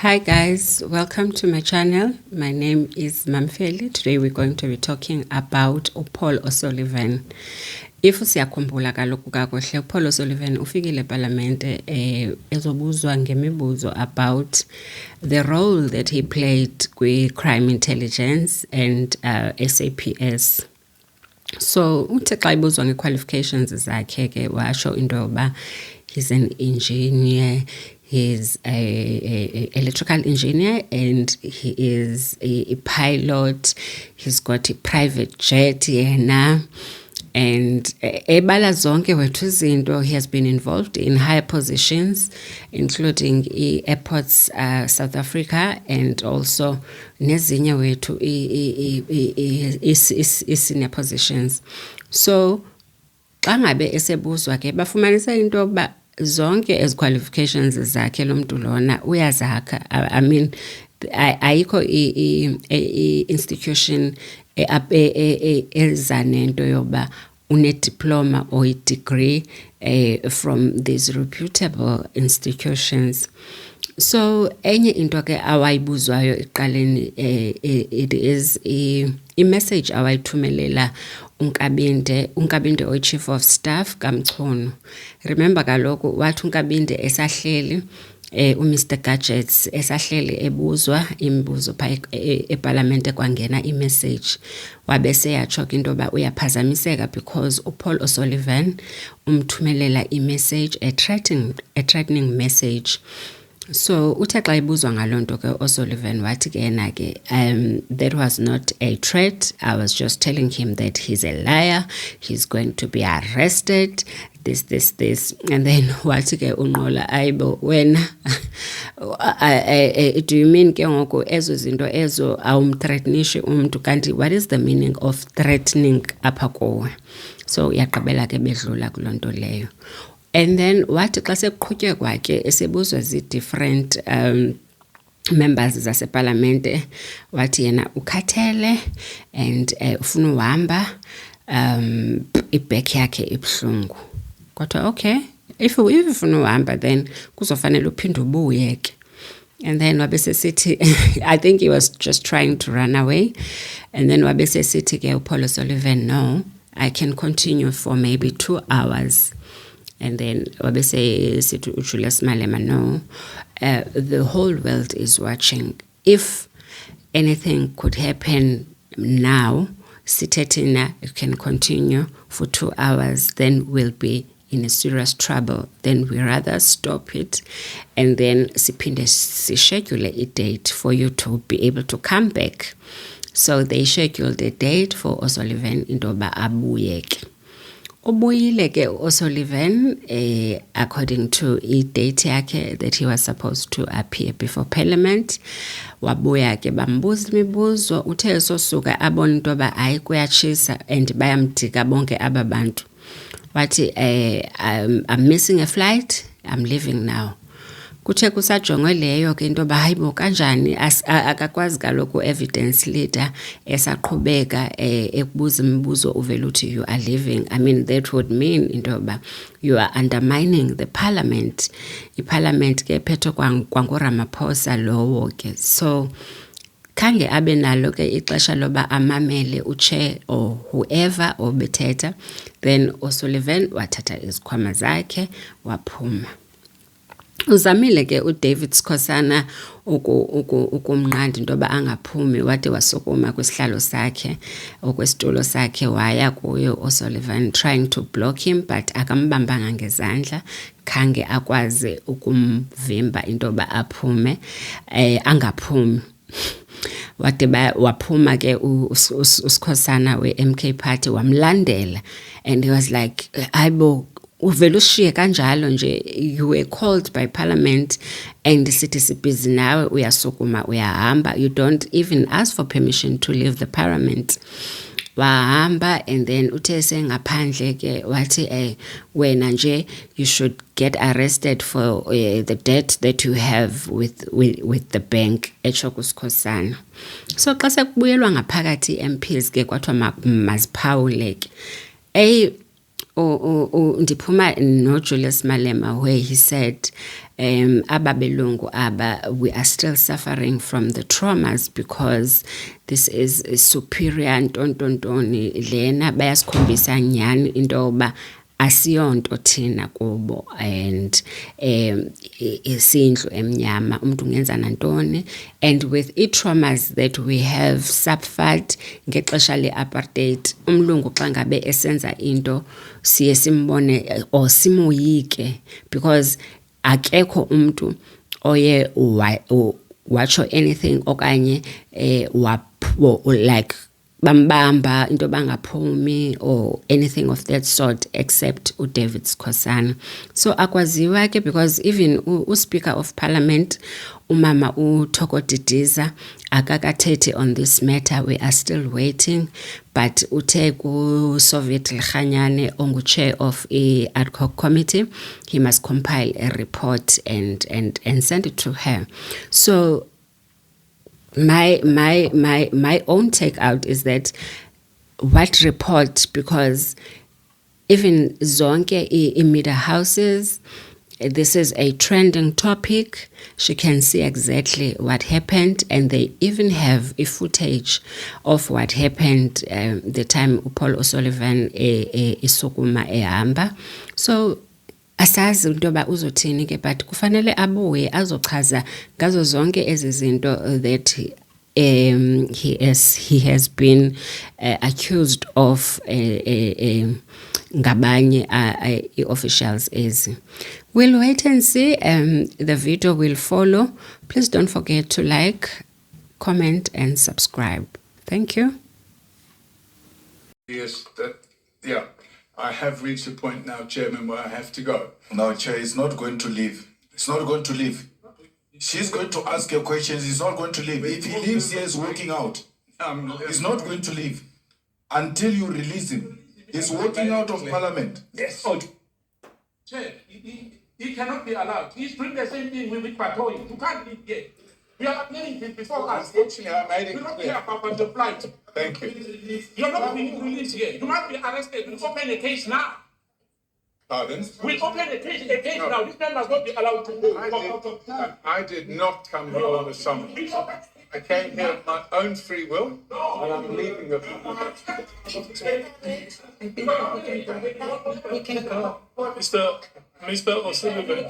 Hi guys, welcome to my channel. My name is Mamfeli. Today we're going to be talking about Paul O'Sullivan. If siyakhumbula kaloku kakuhle, Paul O'Sullivan ufikile eParlamente ezobuzwa ngemibuzo about the role that he played with crime intelligence and SAPS. So uthe xa ibuzwa nge-qualifications zakhe ke washo into yoba he's an engineer. He's a electrical engineer and he is a pilot. He's got a private jet yena. And ebala zonke wethu izinto, he has been involved in high positions, including airports South Africa, and also nezinye wethu senior positions. So xa ngabe esebuzwa ke bafumanisa into yokuba zonke ezi qualifications zakhe lo mntu lona uyazakha. I mean, ayikho institution ezanento yoba une-diploma or a-degree from these reputable institutions. So enye into ke awayibuzwayo eqaleni it is i-message awayithumelela unkabinde oyi-chief of staff kaMchunu. Remember kaloku wathi unkabinde esahleli uMr Gadgets esahleli ebuzwa imibuzo pha eParlamente kwangena i-message wabese yatsho into yoba uyaphazamiseka because uPaul O'Sullivan umthumelela i-message, a threatening message. So uthe xa ibuzwa ngalonto ke O'Sullivan wathi ke yena ke that was not a threat. I was just telling him that he's a liar, he's going to be arrested, this and then wathi ke unqola ayibo wena do you mean ke ngoku ezo zinto ezo awumthreatenishi umntu kanti what is the meaning of threatening apha kuwe? So yaqabela ke bedlula kulonto leyo. And then wathi xa sekuqhutywe kwakhe esebuzwa zi-different members zaseParlamente wathi yena ukhathele and ufuna uhamba ibhek yakhe ibuhlungu. Kodwa okay, if ufuna uhamba then kuzofanele uphinde ubuye ke. And then wabese sithi I think he was just trying to run away. And then wabese sithi ke uPaul O'Sullivan, no, I can continue for maybe 2 hours. And then wabese sithi uJulius Malema, no, the whole world is watching. If anything could happen now, Sitetina can continue for 2 hours, then we'll be in a serious trouble. Then we rather stop it and then siphinde schedule a date for you to be able to come back. So they scheduled a date for O'Sullivan into yoba abuye ke. Ubuyile ke O'Sullivan according to i-date yakhe that he was supposed to appear before Parliament. Wabuya ke bambuza imibuzo, uthe esosuka abona into yoba hayi kuyatshisa and bayamdika bonke aba bantu. Wathi I'm missing a flight, I'm leaving now. Kuthe kusajongwe leyo ke into yoba hayibo kanjani akakwazi kaloku evidence leader esaqhubeka ekubuza imibuzo uvela uthi you are leaving. I mean, that would mean into yoba you are undermining the parliament. I-parliament ke phethwe kwanguRamaphosa lowo ke. So khange abe nalo ke ixesha loba amamele uchair or whoever obethetha. Then O'Sullivan wathatha izikhwama zakhe waphuma. Uzamile ke uDavid Skhosana ukumnqanda into yoba angaphumi, wade wasukuma kwisihlalo sakhe okwesitulo sakhe waya kuyo O'Sullivan trying to block him, but akambambanga ngezandla, khange akwazi ukumvimba into yoba aphume angaphumi. Wade waphuma ke uSkhosana we-MK Party wamlandela and he was like, hayibo uvela ushiye kanjalo nje, you were called by Parliament and sithi sibhizi nawe uyasukuma uyahamba, you don't even ask for permission to leave the Parliament. Wahamba and then uthe sengaphandle ke wathi wena nje you should get arrested for the debt that you have with the bank, etsho kuSkhosana. So xa sekubuyelwa ngaphakathi MPs ke kwathiwa maziphawule ke ndiphuma no Julius Malema where he said ababelungu aba, we are still suffering from the traumas because this is a superior ntontontoni lena bayasikhombisa nyhani into yoba asiyonto thina kubo and isindlu emnyama umuntu ungenza nantoni, and with i-traumas that we have suffered ngexesha le-apartheid, umlungu xa ngabe esenza into siye simbone or simoyike because akekho umuntu oye watsho anything okanye like bambamba into bangaphumi or anything of that sort except uDavid Skhosana. So akwaziwa ke because even uSpeaker of Parliament umama uThoko Didiza akakathethi on this matter. We are still waiting, but uthe ku-Soviet Lkhanyane ongu-chair of a ad hoc committee, he must compile a report and send it to her. So my own takeout is that what report, because even zonke i-media houses, this is a trending topic. She can see exactly what happened, and they even have a footage of what happened the time Paul O'Sullivan isukuma ehamba. So asazi into yoba uzothini ke, but kufanele abuye azochaza ngazo zonke ezi zinto that he has been accused of ngabanye officials ezi. We'll wait and see. The video will follow. Please don't forget to like, comment and subscribe. Thank you. Yes, yeah. I have reached a point now, Chairman, where I have to go. No, Chair, he's not going to leave. It's not going to leave. She's going to ask her questions. He's not going to leave. If he leaves here, he's walking out. He's not going to leave until you release him. He's walking out of Parliament. Yes. Chair, he cannot be allowed. He's doing the same thing with Patoy. You can't leave here. We are playing it before us. Unfortunately, I made it You're not clear. here about the flight. Thank you. You're not being released here. You must be arrested. We open a case now. Pardon? We open a case now. This man must not be allowed to go. I did not come here on a summons. I came here of my own free will, and I'm leaving the You can go. Mr. O'Sullivan.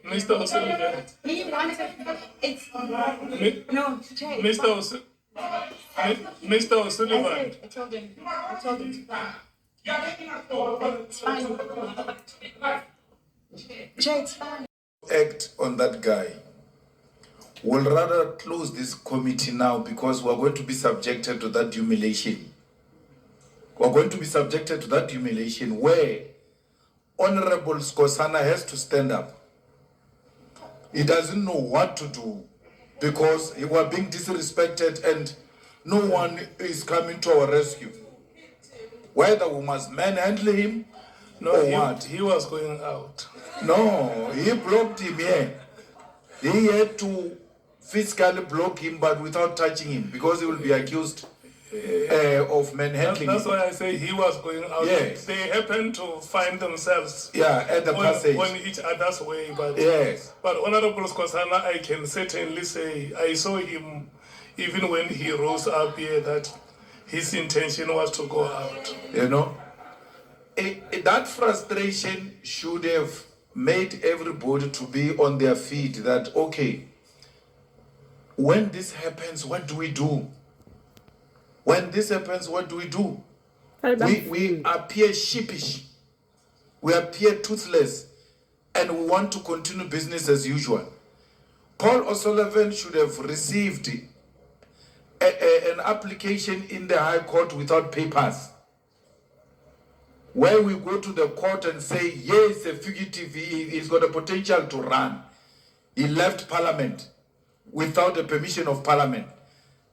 Mr. O'Sullivan. He wanted it's no, Jay. Mr. O'Sullivan. I told him. It's fine. Jay, it's fine. Act on that guy. We'll rather close this committee now because we're going to be subjected to that humiliation. We're going to be subjected to that humiliation where Honorable Skhosana has to stand up. He doesn't know what to do because he was being disrespected and no one is coming to our rescue. Whether we must manhandle him or what. He was going out. No, he blocked him here. He had to physically block him but without touching him because he will be accused of manhandling. That's why I say he was going out. Yes. They happened to find themselves at the passage. on each other's way. But, yes. But Honorable Skhosana, I can certainly say I saw him even when he rose up here that his intention was to go out. You know, that frustration should have made everybody to be on their feet that, okay, when this happens, what do we do? When this happens, what do we do? We appear sheepish. We appear toothless. And we want to continue business as usual. Paul O'Sullivan should have received an application in the High Court without papers. Where we go to the court and say, yes, a fugitive, he's got a potential to run. He left Parliament without the permission of Parliament.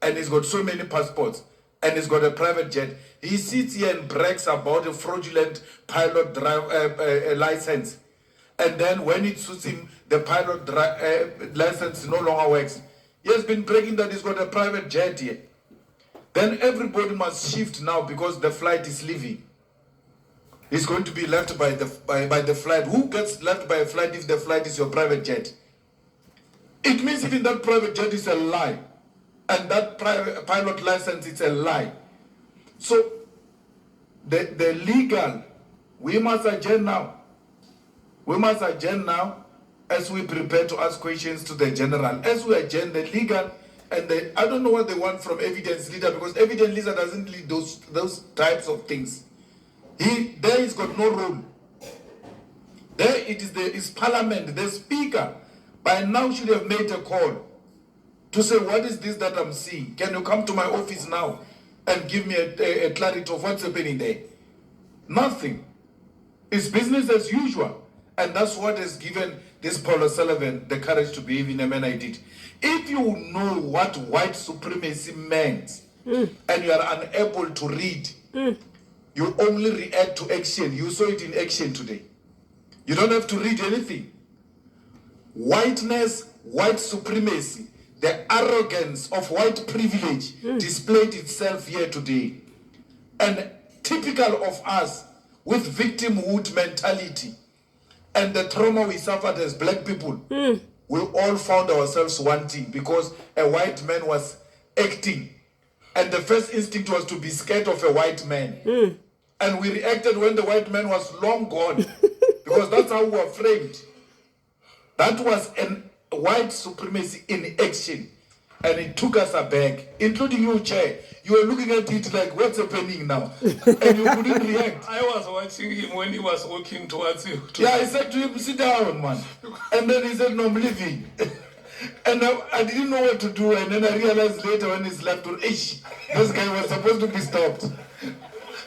And he's got so many passports. And he's got a private jet. He sits here and brags about a fraudulent pilot license. And then when it suits him, the pilot license no longer works. He has been bragging that he's got a private jet here. Then everybody must shift now because the flight is leaving. He's going to be left by the flight. Who gets left by a flight if the flight is your private jet? It means even that private jet is a lie. And that private pilot license is a lie. So the legal, we must adjourn now. We must adjourn now as we prepare to ask questions to the general. As we adjourn the legal and I don't know what they want from evidence leader, because evidence leader doesn't lead those types of things. He's got no role. There it is parliament, the speaker by now should have made a call to say, what is this that I'm seeing? Can you come to my office now and give me a clarity of what's happening there? Nothing. It's business as usual. And that's what has given this Paul O'Sullivan the courage to behave in a manner he did. If you know what white supremacy meant, and you are unable to read, you only react to action. You saw it in action today. You don't have to read anything. Whiteness, white supremacy, the arrogance of white privilege displayed itself here today. And typical of us with victimhood mentality and the trauma we suffered as black people, we all found ourselves wanting because a white man was acting. And the first instinct was to be scared of a white man. And we reacted when the white man was long gone because that's how we were framed. That was a white supremacy in action. And it took us aback, including you, Chair. You were looking at it like, what's happening now? And you couldn't react. I was watching him when he was walking towards you. Yeah, I said to him, sit down, man. And then he said, no, I'm leaving. And I didn't know what to do. And then I realized later when he's left, this guy was supposed to be stopped.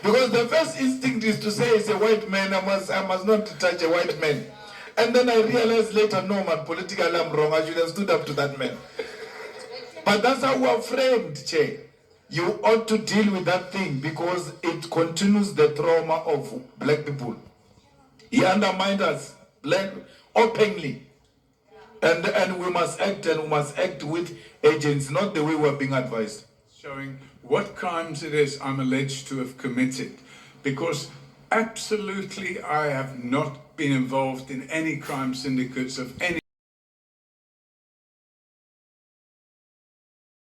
Because the first instinct is to say, it's a white man, I must not touch a white man. And then I realized later, no, man, politically I'm wrong. I should have stood up to that man. But that's how we are framed, Che. You ought to deal with that thing because it continues the trauma of black people. He undermined us black openly. And we must act with agents, not the way we're being advised. Showing what crimes it is I'm alleged to have committed. Because absolutely I have not been involved in any crime syndicates of any